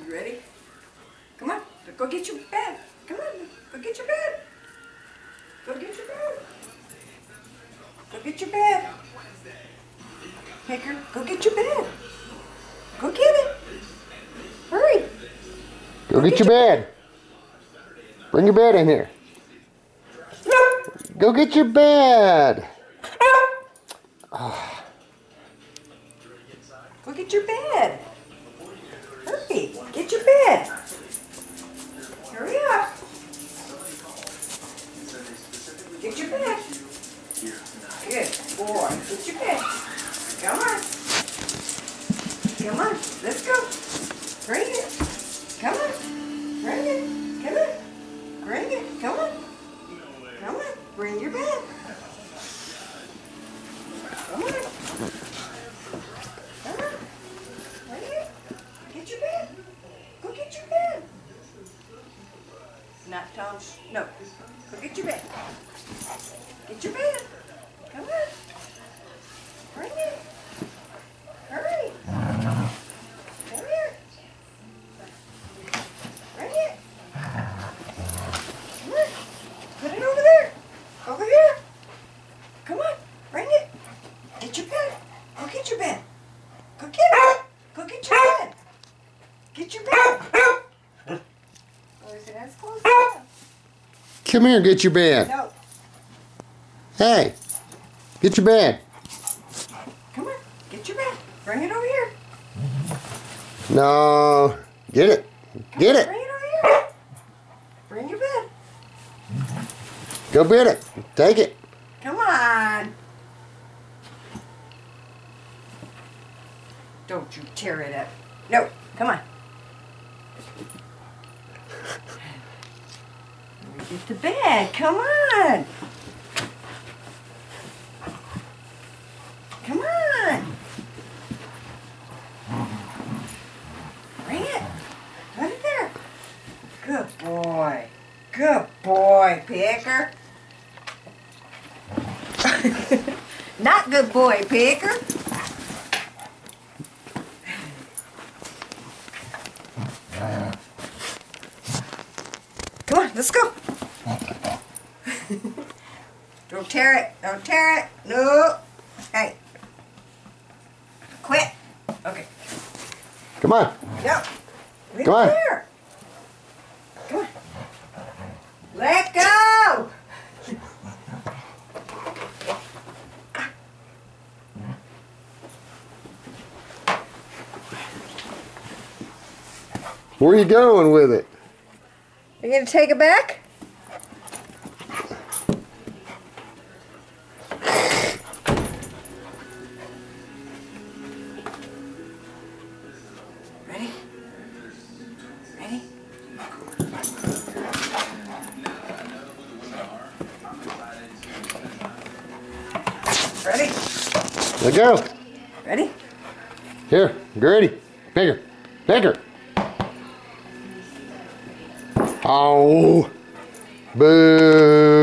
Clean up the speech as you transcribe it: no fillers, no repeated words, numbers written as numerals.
You ready? Come on, go get your bed. Come on, go get your bed. Go get your bed. Go get your bed. Picker, go get your bed. Go get it. Hurry. Go get your bed. Bring your bed in here. Go get your bed. Oh. Go get your bed. Hurry, get your bed. Hurry up. Get your bed. Good boy. Get your bed. Come on. Come on. Let's go. Bring it. Come on. Bring it. Come on. Bring it. Come on. Come on. Bring your bed. Come on. Come on. Bring it. Get your bed. Go get your bed. Not Tom. No. Go get your bed. Get your bed. Come on. Bring it. Hurry. Come here. Bring it. Come on. Put it over there. Over here. Come on. Bring it. Get your bed. Go get your bed. Go get it. Go get your bed. Get your bed. Oh, is it as close? Come here and get your bed. No. Hey, get your bed. Come on. Get your bed. Bring it over here. No, get it. Get it. Bring it over here. Bring your bed. Go get it. Take it. Come on. Don't you tear it up. No, come on. Get to bed. Come on. Come on. Bring it. Put it there. Good boy. Good boy, Picker. Not good boy, Picker. Come on, let's go. Don't tear it. Don't tear it. No. Hey. Quit. Okay. Come on. No. Leave Come on. it there. Come on. Let go. Where are you going with it? You gonna take it back? Ready? Ready? Ready? Let go. Ready? Here, Grady. Bigger. Bigger. Oh. Boo.